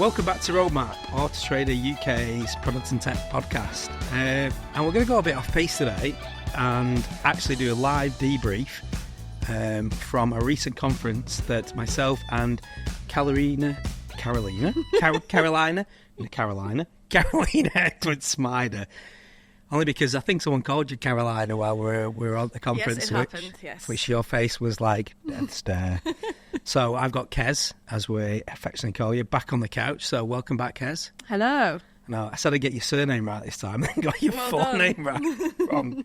welcome back to Roadmap, Auto Trader UK's product and tech podcast. And we're going to go a bit off pace today and actually do a live debrief from a recent conference that myself and Carolina Edward Smider. Only because I think someone called you Carolina while we're at the conference. Yes, it happened, yes. Which your face was like, dead stare. So I've got Kes, as we affectionately call you, back on the couch. So welcome back, Kes. Hello. No, I said I'd get your surname right this time, then got your full name wrong.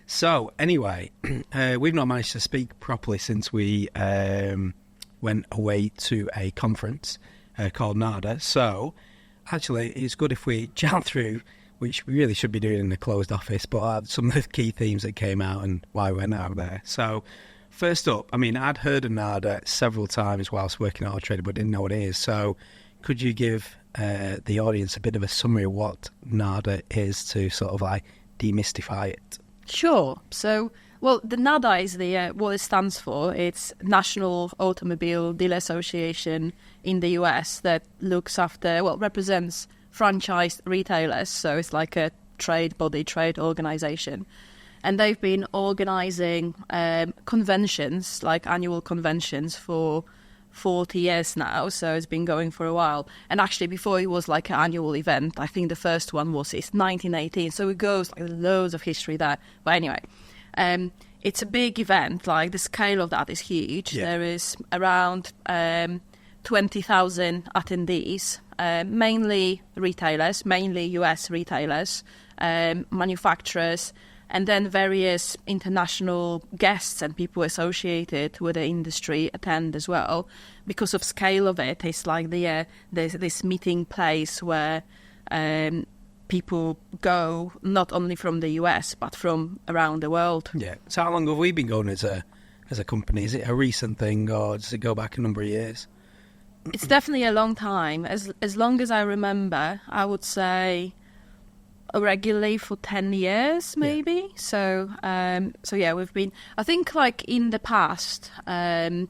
So anyway, we've not managed to speak properly since we went away to a conference called NADA. So actually, it's good if we chat through, which we really should be doing in a closed office, but some of the key themes that came out and why we went out there. So first up, I mean, I'd heard of NADA several times whilst working at Auto Trader, but didn't know what it is. So could you give the audience a bit of a summary of what NADA is to sort of like demystify it? Sure. So, well, the NADA is what it stands for. It's National Automobile Dealer Association in the US that looks after, represents franchised retailers. So it's like a trade organization. And they've been organizing conventions, like annual conventions, for 40 years now. So it's been going for a while. And actually, before it was like an annual event, I think the first one was 1918. So it goes like loads of history there. But anyway, it's a big event. Like the scale of that is huge. Yeah. There is around 20,000 attendees, mainly retailers, mainly US retailers, manufacturers, and then various international guests and people associated with the industry attend as well. Because of scale of it, it's like there's this meeting place where people go not only from the US but from around the world. Yeah. So how long have we been going as a company? Is it a recent thing or does it go back a number of years? It's definitely a long time. As long as I remember, I would say regularly for 10 years, maybe. Yeah. So yeah, we've been, I think like in the past, 10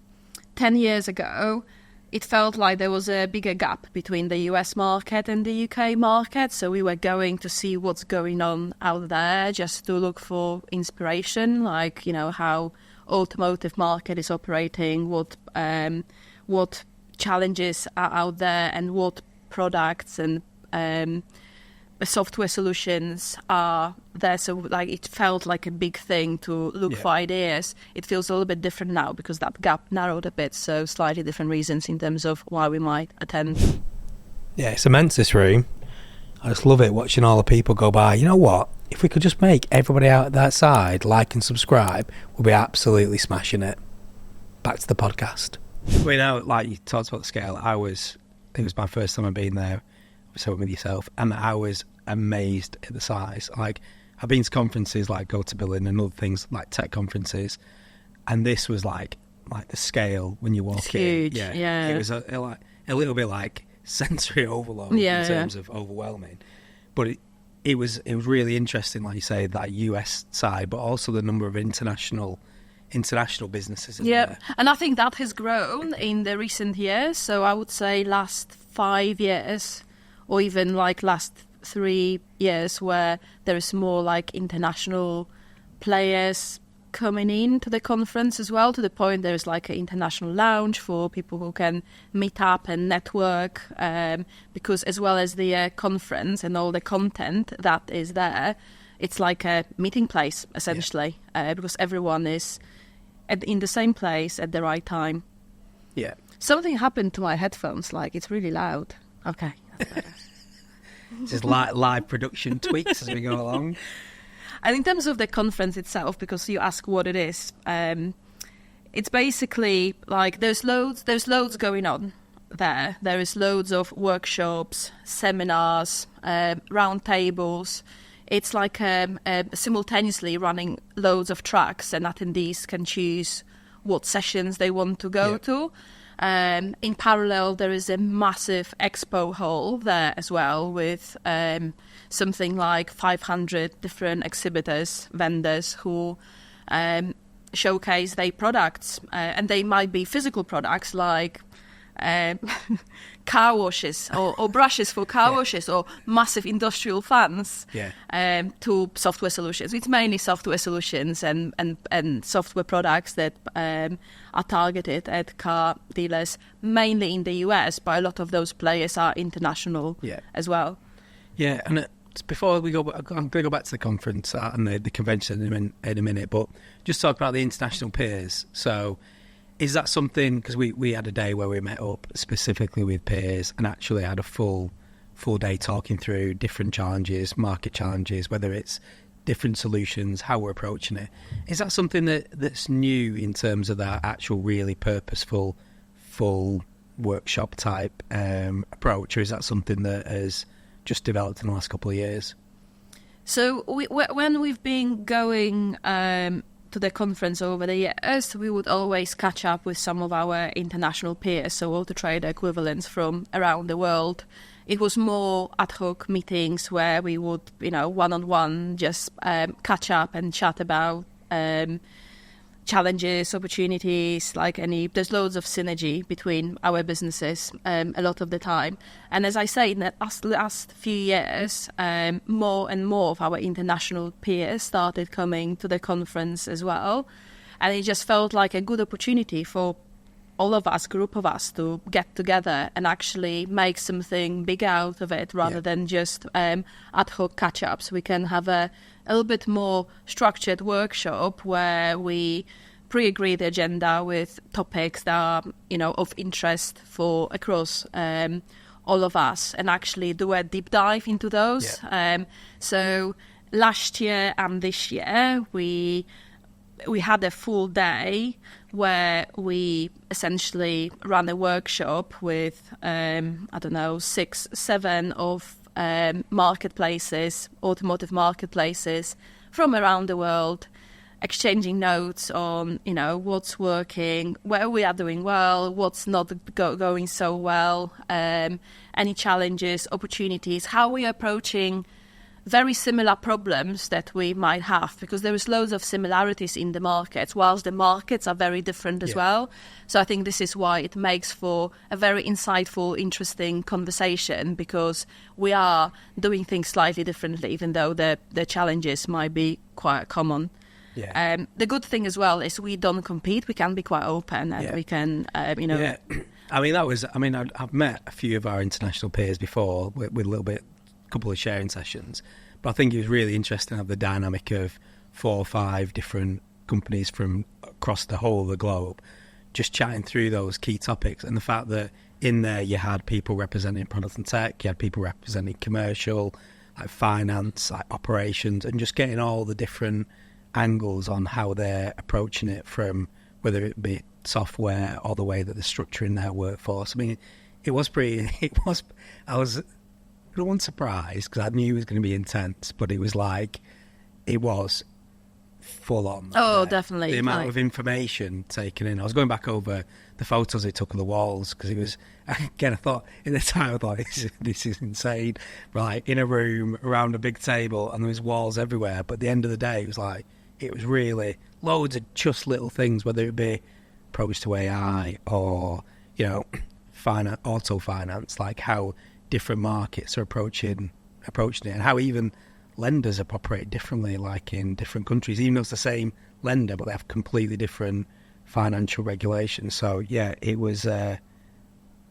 years ago, it felt like there was a bigger gap between the US market and the UK market. So we were going to see what's going on out there just to look for inspiration, like, you know, how automotive market is operating, what challenges are out there and what products and software solutions are there. So like it felt like a big thing to look for ideas. It feels a little bit different now because that gap narrowed a bit, so slightly different reasons in terms of why we might attend. Yeah, it's immense, this room. I just love it watching all the people go by. You know what? If we could just make everybody out that side like and subscribe, we'll be absolutely smashing it. Back to the podcast. Well, you know, like you talked about the scale, it was my first time I've been there, so with yourself, and I was amazed at the size. Like, I've been to conferences like Go to Berlin and other things like tech conferences, and this was like the scale when you walk it's huge. Yeah. It was a little bit like sensory overload in terms of overwhelming, but it was really interesting, like you say, that US side, but also the number of international businesses in there. And I think that has grown in the recent years. So I would say last 5 years or even like last 3 years where there is more like international players coming in to the conference as well, to the point there's like an international lounge for people who can meet up and network, because as well as the conference and all the content that is there, it's like a meeting place essentially, because everyone is in the same place at the right time. Yeah. Something happened to my headphones, like it's really loud. Okay. Just live production tweaks as we go along. And in terms of the conference itself, because you ask what it is, it's basically like there's loads going on there. There is loads of workshops, seminars, round tables. It's like simultaneously running loads of tracks, and attendees can choose what sessions they want to go to. In parallel, there is a massive expo hall there as well with something like 500 different exhibitors, vendors who showcase their products. And they might be physical products like car washes or brushes for car washes or massive industrial fans to software solutions. It's mainly software solutions and software products that are targeted at car dealers, mainly in the US, but a lot of those players are international as well. Yeah, and before we go, I'm going to go back to the conference and the convention in a minute, but just talk about the international peers. So is that something, because we had a day where we met up specifically with peers and actually had a full day talking through different challenges, market challenges, whether it's different solutions, how we're approaching it. Is that something that's new in terms of that actual really purposeful, full workshop type approach, or is that something that has just developed in the last couple of years? So when we've been going to the conference over the years, we would always catch up with some of our international peers, so Auto Trader equivalents from around the world. It was more ad hoc meetings where we would, one-on-one just catch up and chat about challenges, opportunities, there's loads of synergy between our businesses a lot of the time. And as I say, in the last few years, more and more of our international peers started coming to the conference as well. And it just felt like a good opportunity for all of us, group of us, to get together and actually make something big out of it rather than just ad hoc catch-ups. We can have a little bit more structured workshop where we pre-agree the agenda with topics that are, of interest for across all of us, and actually do a deep dive into those. So last year and this year, we had a full day where we essentially ran a workshop with, 6, 7 of marketplaces, automotive marketplaces from around the world, exchanging notes on, what's working, where we are doing well, what's not going so well, any challenges, opportunities, how we are approaching very similar problems that we might have, because there is loads of similarities in the markets, whilst the markets are very different as well. So I think this is why it makes for a very insightful, interesting conversation, because we are doing things slightly differently, even though the challenges might be quite common. The good thing as well is we don't compete. We can be quite open and we can, Yeah, I've met a few of our international peers before with a little bit, couple of sharing sessions, but I think it was really interesting to have the dynamic of 4 or 5 different companies from across the whole of the globe just chatting through those key topics, and the fact that in there you had people representing product and tech, you had people representing commercial, like finance, like operations, and just getting all the different angles on how they're approaching it, from whether it be software or the way that they're structuring their workforce. I mean, I was surprised because I knew it was going to be intense, but it was full on. Oh, definitely. The amount of information taken in. I was going back over the photos they took of the walls, because it was, again, I thought, at the time, this is insane. Right, in a room, around a big table, and there was walls everywhere. But at the end of the day, it was really loads of just little things, whether it be approach to AI or, auto finance, like how different markets are approaching it, and how even lenders have operated differently, like in different countries, even though it's the same lender, but they have completely different financial regulations. So yeah, it was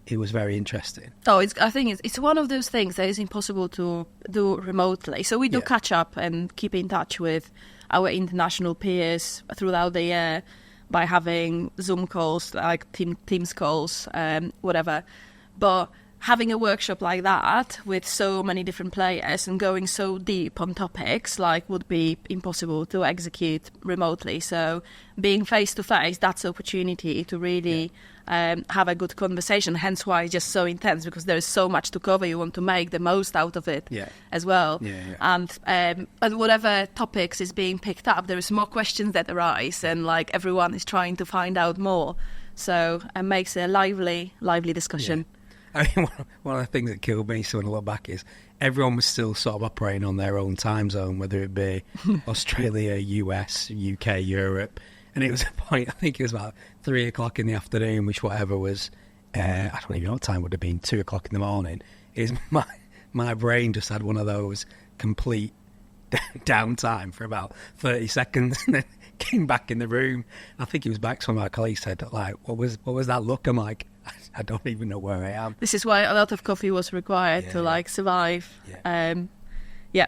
very interesting. I think it's one of those things that is impossible to do remotely. So we do catch up and keep in touch with our international peers throughout the year by having Zoom calls, like Teams calls, whatever. But having a workshop like that with so many different players and going so deep on topics would be impossible to execute remotely. So being face to face, that's an opportunity to really have a good conversation. Hence why it's just so intense, because there is so much to cover. You want to make the most out of it as well. And whatever topics is being picked up, there is more questions that arise, and everyone is trying to find out more. So it makes a lively discussion. I mean, one of the things that killed me, so when I look back, is everyone was still sort of operating on their own time zone, whether it be Australia, US, UK, Europe. And it was a point, I think it was about 3 o'clock in the afternoon, which whatever was I don't even know what time it would have been, 2 o'clock in the morning, is my brain just had one of those complete downtime for about 30 seconds and then came back in the room. I think it was back, some of my colleagues said, like, what was that look? I'm like, I don't even know where I am. This is why a lot of coffee was required to like survive. Yeah.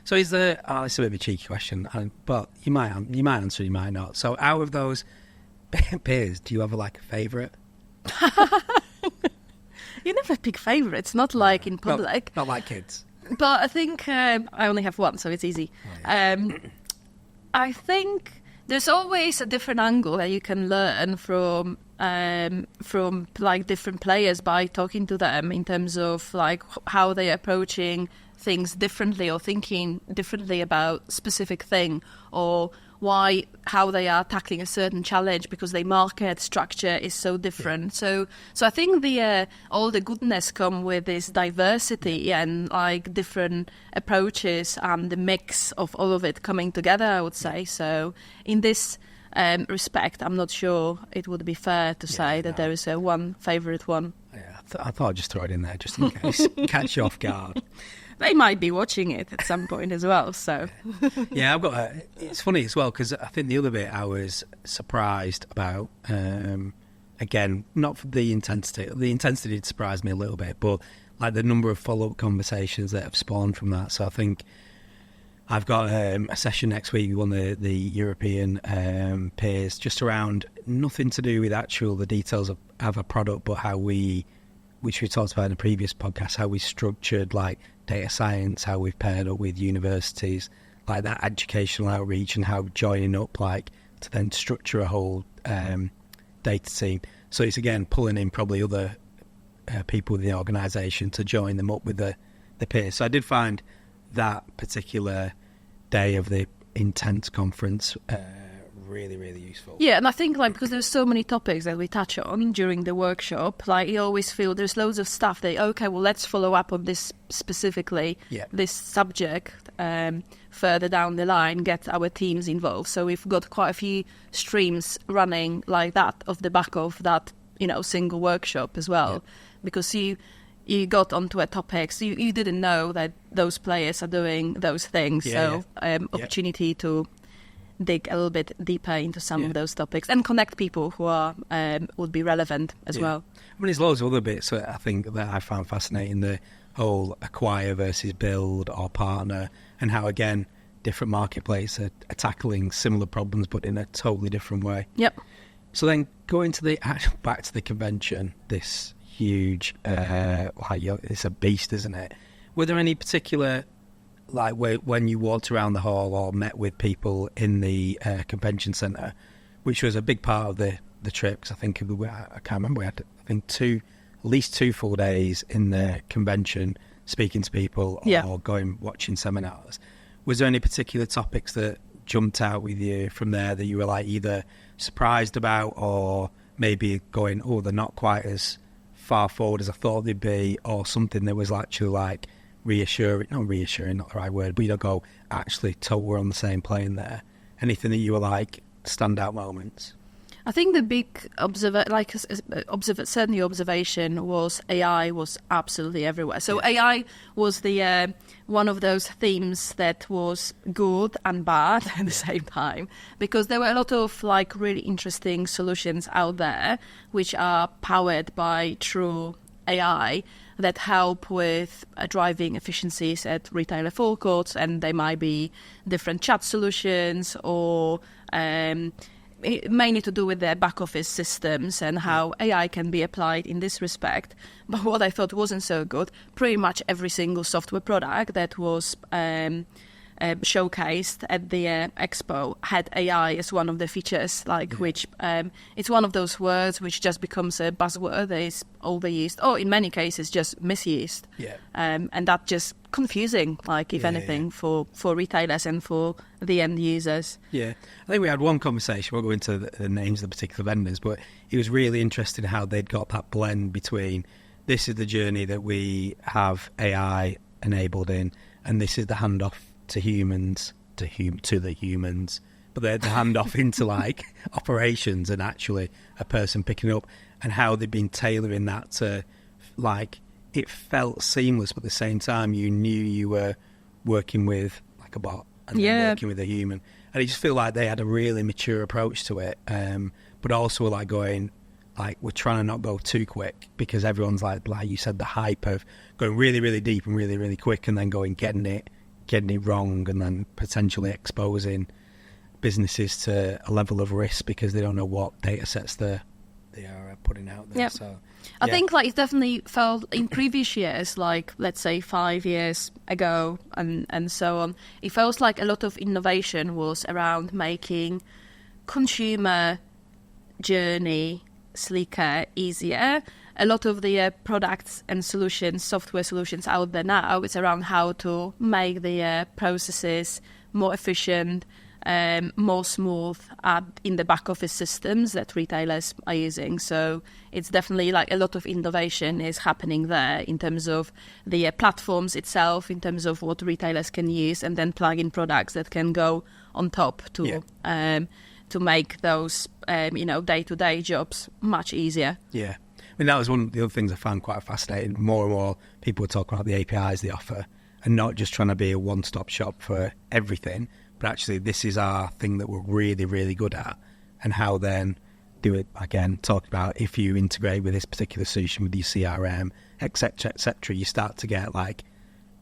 So is there, it's a bit of a cheeky question, but you might answer, you might not. So out of those beers, do you have like a favourite? You never pick favourites, not like in public. Not like kids. But I think I only have one, so it's easy. I think there's always a different angle that you can learn from like different players by talking to them in terms of like how they're approaching things differently or thinking differently about specific thing, or how they are tackling a certain challenge because their market structure is so different. So I think all the goodness come with this diversity and like different approaches and the mix of all of it coming together, I would say. So in this respect, I'm not sure it would be fair to say that there is a one favourite one. Yeah, I thought I'd just throw it in there just in case, catch you off guard. They might be watching it at some point as well, so... Yeah, it's funny as well, because I think the other bit I was surprised about, again, not for the intensity did surprise me a little bit, but like the number of follow-up conversations that have spawned from that. So I think I've got a session next week with one of the European peers, just around nothing to do with the details of a product, but how which we talked about in the previous podcast, how we structured like data science, how we've paired up with universities, like that educational outreach, and how joining up like to then structure a whole data team. So it's again pulling in probably other people in the organisation to join them up with the peers. So I did find that particular day of the intense conference really, really useful. Yeah, and I think like because there's so many topics that we touch on during the workshop, like you always feel there's loads of stuff that, okay, well, let's follow up on this specifically, this subject further down the line, get our teams involved. So we've got quite a few streams running like that off the back of that, single workshop as well, because you got onto a topic, so you didn't know that those players are doing those things. Opportunity to dig a little bit deeper into some of those topics and connect people who are would be relevant as well. I mean, there's loads of other bits I think that I found fascinating, the whole acquire versus build or partner, and how, again, different marketplaces are tackling similar problems but in a totally different way. Yep. So then going to back to the convention, this huge, it's a beast, isn't it? Were there any particular, like when you walked around the hall or met with people in the convention centre, which was a big part of the trip, because I think, I can't remember, we had, I think, at least 2 full days in the convention speaking to people or watching seminars. Was there any particular topics that jumped out with you from there that you were like either surprised about or maybe going, oh, they're not quite as far forward as I thought they'd be, or something that was actually like reassuring, not the right word, but you don't go, actually, we're on the same plane there. Anything that you were like, standout moments? I think the big certainly observation was AI was absolutely everywhere. So AI was the one of those themes that was good and bad at the same time, because there were a lot of like really interesting solutions out there which are powered by true AI that help with driving efficiencies at retailer forecourts, and they might be different chat solutions or mainly to do with their back office systems and how AI can be applied in this respect. But what I thought wasn't so good, pretty much every single software product that was showcased at the expo had AI as one of the features, which it's one of those words which just becomes a buzzword that is overused, or in many cases just misused. And that just confusing, if anything, for retailers and for the end users. I think we had one conversation, we'll go into the names of the particular vendors, but it was really interesting how they'd got that blend between this is the journey that we have AI enabled in, and this is the handoff to humans, to the humans, but they had to hand off into like operations and actually a person picking up, and how they've been tailoring that to like it felt seamless, but at the same time you knew you were working with like a bot and then working with a human, and I just feel like they had a really mature approach to it, but also like going like we're trying to not go too quick, because everyone's like you said, the hype of going really, really deep and really, really quick, and then getting it wrong, and then potentially exposing businesses to a level of risk because they don't know what data sets they are putting out there. Yep. So I think like it definitely felt in previous years, like let's say 5 years ago and so on, it feels like a lot of innovation was around making consumer journey sleeker, easier. A lot of the products and solutions, software solutions out there now, it's around how to make the processes more efficient, more smooth in the back office systems that retailers are using. So it's definitely like a lot of innovation is happening there in terms of the platforms itself, in terms of what retailers can use, and then plug in products that can go on top to make those day-to-day jobs much easier. Yeah. I mean, that was one of the other things I found quite fascinating. More and more people were talking about the APIs they offer, and not just trying to be a one-stop shop for everything, but actually this is our thing that we're really, really good at, and how then do it, again, talk about if you integrate with this particular solution with your CRM, etc., etc., you start to get like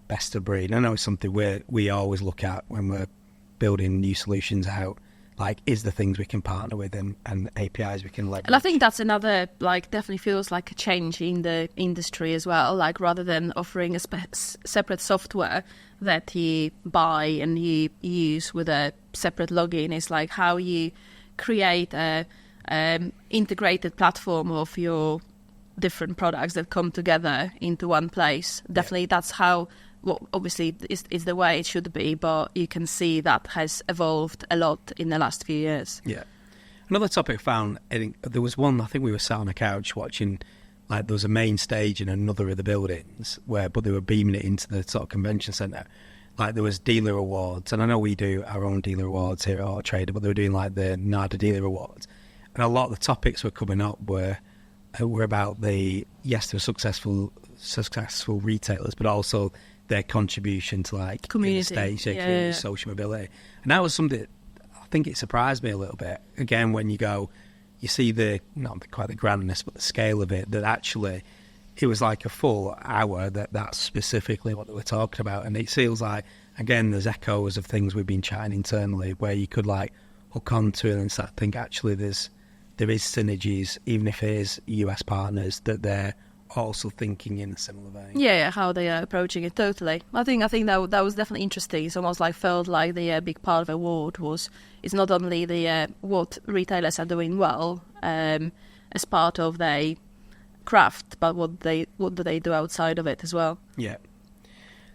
best of breed. I know it's something we always look at when we're building new solutions out, like is the things we can partner with and APIs we can leverage. And I think that's another, like, definitely feels like a change in the industry as well. Like, rather than offering a separate software that you buy and you use with a separate login, it's like how you create a integrated platform of your different products that come together into one place. Definitely, that's how. Well, obviously, is the way it should be, but you can see that has evolved a lot in the last few years. Yeah. Another topic I found, I think there was one, I think we were sat on a couch watching, like there was a main stage in another of the buildings, but they were beaming it into the sort of convention centre. Like there was dealer awards, and I know we do our own dealer awards here at Auto Trader, but they were doing like the NADA dealer awards. And a lot of the topics were coming up were about they're successful retailers, but also their contribution to like community, social mobility. And that was something that I think it surprised me a little bit. Again, when you see not quite the grandness, but the scale of it, that actually it was like a full hour that's specifically what they were talking about. And it feels like, again, there's echoes of things we've been chatting internally where you could like hook onto it and start to think actually there is synergies, even if it is US partners, that they're also thinking in a similar vein. Yeah, how they are approaching it, totally. I think that was definitely interesting. It's almost like felt like the big part of the award is not only the what retailers are doing well as part of their craft, but what do they do outside of it as well. Yeah.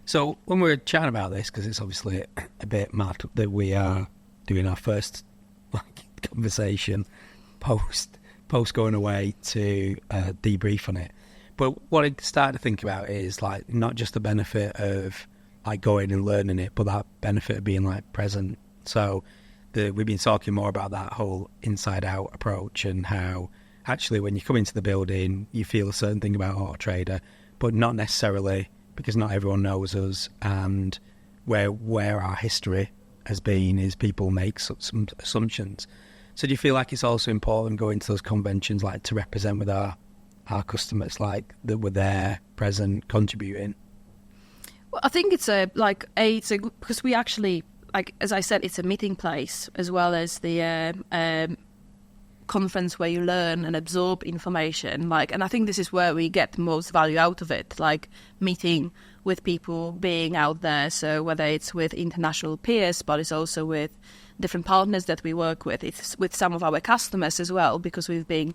So when we're chatting about this, because it's obviously a bit mad that we are doing our first conversation post going away to debrief on it. But what I started to think about is like not just the benefit of like going and learning it, but that benefit of being like present. So we've been talking more about that whole inside out approach, and how actually when you come into the building you feel a certain thing about Auto Trader, but not necessarily, because not everyone knows us, and where our history has been is people make some assumptions. So do you feel like it's also important going to those conventions like to represent with our customers, like that were there, present, contributing? Well, I think it's because we actually, like as I said, it's a meeting place as well as the conference where you learn and absorb information. And I think this is where we get the most value out of it, like meeting with people, being out there. So whether it's with international peers, but it's also with different partners that we work with. It's with some of our customers as well, because we've been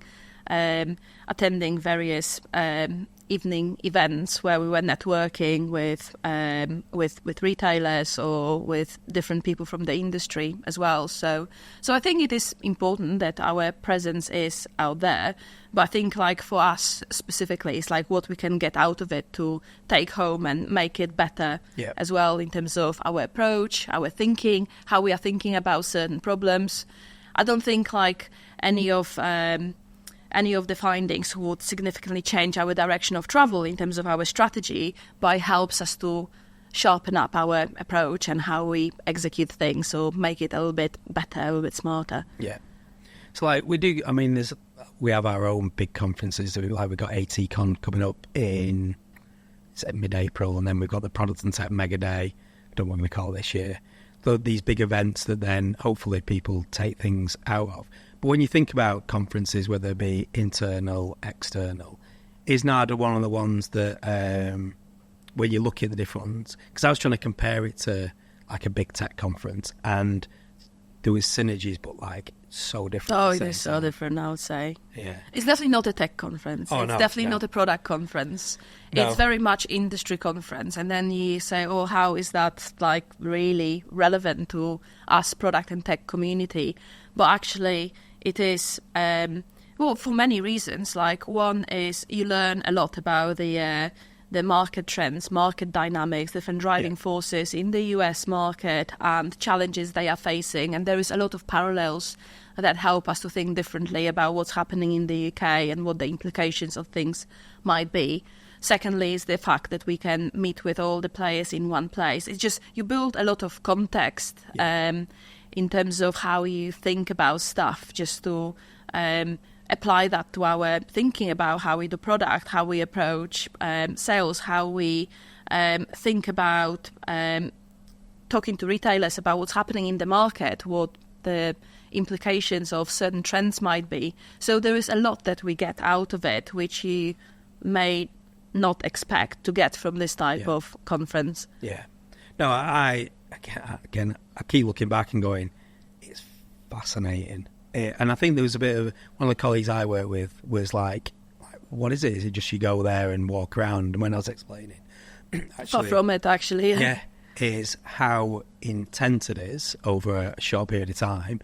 attending various evening events where we were networking with retailers or with different people from the industry as well. So I think it is important that our presence is out there. But I think like for us specifically, it's like what we can get out of it to take home and make it better as well in terms of our approach, our thinking, how we are thinking about certain problems. I don't think like any of the findings would significantly change our direction of travel in terms of our strategy, but it helps us to sharpen up our approach and how we execute things or make it a little bit better, a little bit smarter. Yeah. So like we have our own big conferences. Like we've got ATCon coming up in mid-April, and then we've got the Product and Tech Mega Day, I don't know what we call it this year. So these big events that then hopefully people take things out of. But when you think about conferences, whether it be internal, external, is NADA one of the ones that where you look at the different ones? Because I was trying to compare it to like a big tech conference, and there was synergies, but like so different. Oh, they're so different, I would say. Yeah. It's definitely not a tech conference. It's definitely not a product conference. No. It's very much industry conference. And then you say, oh, how is that like really relevant to us product and tech community? But actually it is, well, for many reasons. Like one is you learn a lot about the market trends, market dynamics, different driving forces in the US market and challenges they are facing. And there is a lot of parallels that help us to think differently about what's happening in the UK and what the implications of things might be. Secondly is the fact that we can meet with all the players in one place. It's just you build a lot of context in terms of how you think about stuff, just to apply that to our thinking about how we do product, how we approach sales, how we think about talking to retailers about what's happening in the market, what the implications of certain trends might be. So there is a lot that we get out of it, which you may not expect to get from this type of conference. Yeah. No, I keep looking back and going, it's fascinating. And I think there was a bit of, one of the colleagues I work with was like, what is it? Is it just you go there and walk around? And when I was explaining, far from it, actually. Yeah, is how intense it is over a short period of time.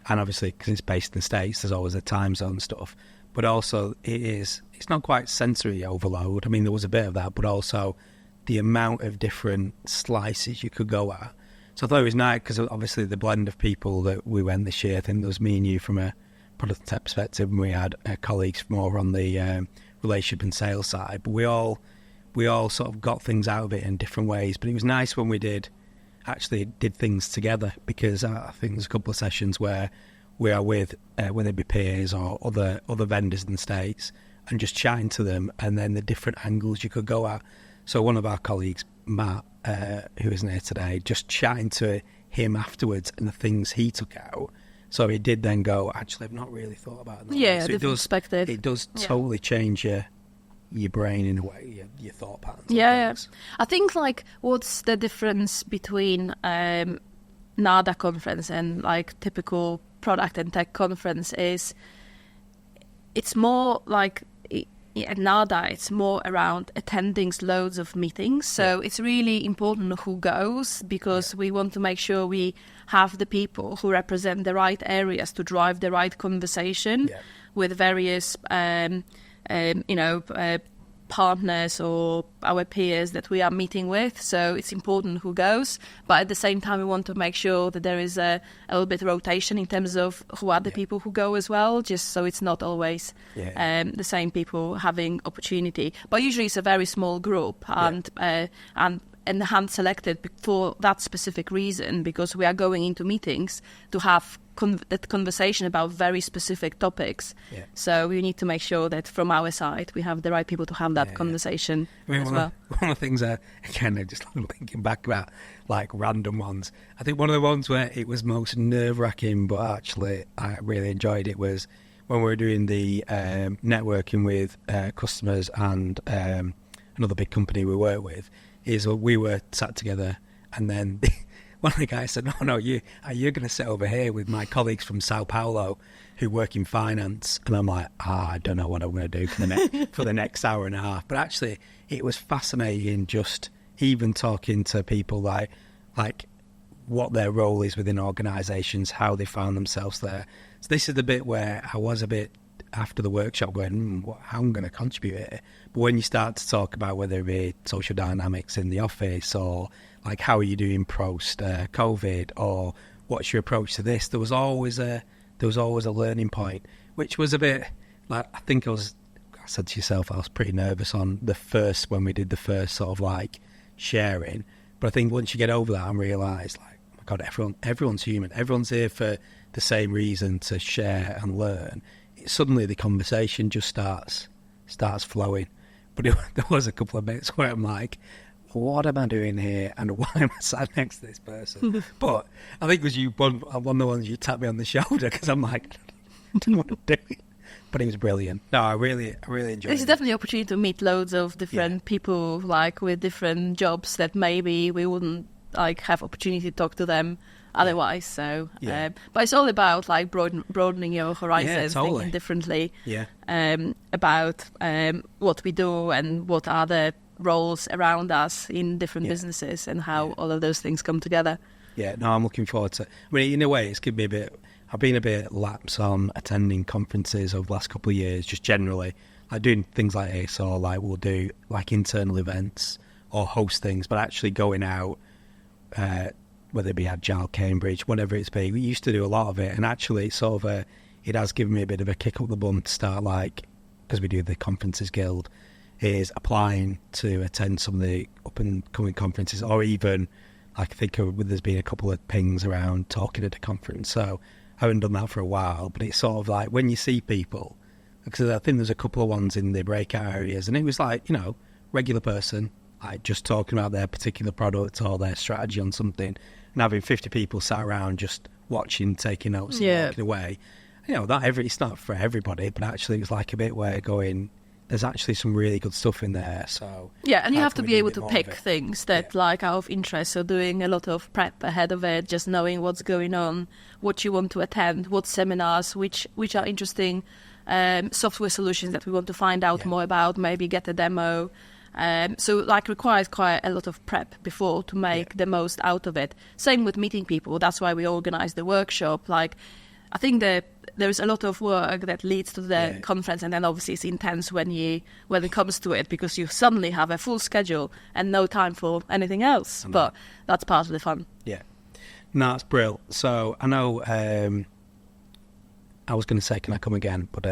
And obviously, because it's based in the States, there's always a time zone stuff. But also, it's not quite sensory overload. I mean, there was a bit of that, but also the amount of different slices you could go at. So I thought it was nice because obviously the blend of people that we went this year, I think there was me and you from a product and tech perspective, and we had colleagues more on the relationship and sales side. But we all sort of got things out of it in different ways. But it was nice when we did things together, because I think there's a couple of sessions where we are with whether it be peers or other vendors in the States, and just chatting to them, and then the different angles you could go at. So one of our colleagues, Matt, who isn't here today, just chatting to him afterwards and the things he took out. So he did then go, actually, I've not really thought about that. Yeah, so different perspective. It does totally change your brain in a way, your thought patterns. Yeah. I think like what's the difference between NADA conference and like typical product and tech conference is it's more like at NADA, it's more around attending loads of meetings. So it's really important who goes, because we want to make sure we have the people who represent the right areas to drive the right conversation with various, partners or our peers that we are meeting with. So it's important who goes, but at the same time we want to make sure that there is a little bit of rotation in terms of who are the people who go as well, just so it's not always the same people having opportunity. But usually it's a very small group, and hand selected for that specific reason, because we are going into meetings to have that conversation about very specific topics. So we need to make sure that from our side we have the right people to have that conversation as well. One of the things again, just thinking back about like random ones, I think one of the ones where it was most nerve-wracking, but actually I really enjoyed it, was when we were doing the networking with customers and another big company we work with, is we were sat together, and then one of the guys said, no, you're going to sit over here with my colleagues from Sao Paulo who work in finance. And I'm like, I don't know what I'm going to do for the next hour and a half. But actually, it was fascinating just even talking to people like what their role is within organisations, how they found themselves there. So this is the bit where I was a bit after the workshop going, how I'm going to contribute here. But when you start to talk about whether it be social dynamics in the office or like how are you doing post COVID or what's your approach to this, there was always a learning point, which was a bit like I said to yourself, I was pretty nervous on when we did the first sort of like sharing. But I think once you get over that and realise like, oh my God, everyone's human, everyone's here for the same reason, to share and learn. Suddenly the conversation just starts flowing. But there was a couple of bits where I'm like, what am I doing here and why am I sat next to this person? But I think it was one of the ones you tapped me on the shoulder because I'm like, I don't know what I'm doing. But it was brilliant. No, I really enjoyed it. It's definitely an opportunity to meet loads of different people, like with different jobs that maybe we wouldn't like have opportunity to talk to them otherwise. So, but it's all about like broadening your horizons, thinking differently. About what we do and what are the roles around us in different businesses and how all of those things come together. Yeah, no, I'm looking forward to it. I mean, in a way, it's given me I've been a bit lax on attending conferences over the last couple of years, just generally. Like doing things like this, or like we'll do like internal events or host things, but actually going out, whether it be Agile, Cambridge, whatever it's been, we used to do a lot of it, and actually it's sort of it has given me a bit of a kick up the bum to start, like, because we do the Conferences Guild, is applying to attend some of the up and coming conferences, or even I think there's been a couple of pings around talking at a conference. So I haven't done that for a while, but it's sort of like when you see people, because I think there's a couple of ones in the breakout areas, and it was like, regular person, like just talking about their particular product or their strategy on something, and having 50 people sat around just watching, taking notes and walking away. It's not for everybody, but actually it's like a bit where going, there's actually some really good stuff in there. So and you have to be able to pick things that like are of interest. So doing a lot of prep ahead of it, just knowing what's going on, what you want to attend, what seminars, which are interesting, software solutions that we want to find out more about, maybe get a demo. So like requires quite a lot of prep before to make the most out of it. Same with meeting people. That's why we organize the workshop. Like, I think there's a lot of work that leads to the conference, and then obviously it's intense when it comes to it, because you suddenly have a full schedule and no time for anything else. But that's part of the fun. Yeah, no, it's brilliant. So I know I was going to say, can I come again? But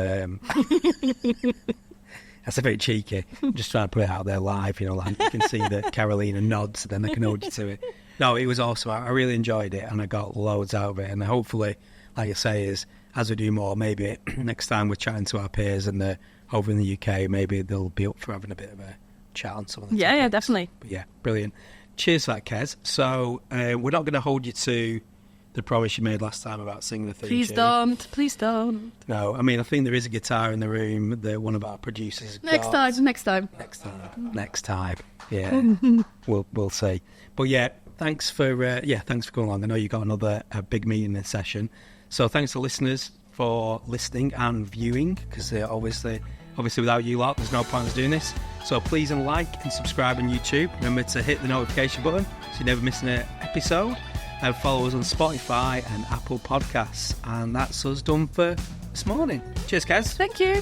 that's a bit cheeky. I'm just trying to put it out there live, like you can see that Carolina nods, then I can hold you to it. No, it was awesome. I really enjoyed it, and I got loads out of it, and hopefully, like I say, is as we do more, maybe next time we're chatting to our peers and over in the UK, maybe they'll be up for having a bit of a chat on some of the topics. Yeah, definitely. But yeah, brilliant. Cheers for that, Kes. So we're not going to hold you to the promise you made last time about singing the theme tune. Please don't. No, I mean, I think there is a guitar in the room that one of our producers Next time. Yeah, we'll see. But yeah, thanks for coming along. I know you got another big meeting this session. So thanks to listeners for listening and viewing, because obviously without you lot, there's no point in us doing this. So please like and subscribe on YouTube. Remember to hit the notification button so you never miss an episode. And follow us on Spotify and Apple Podcasts. And that's us done for this morning. Cheers, Kes. Thank you.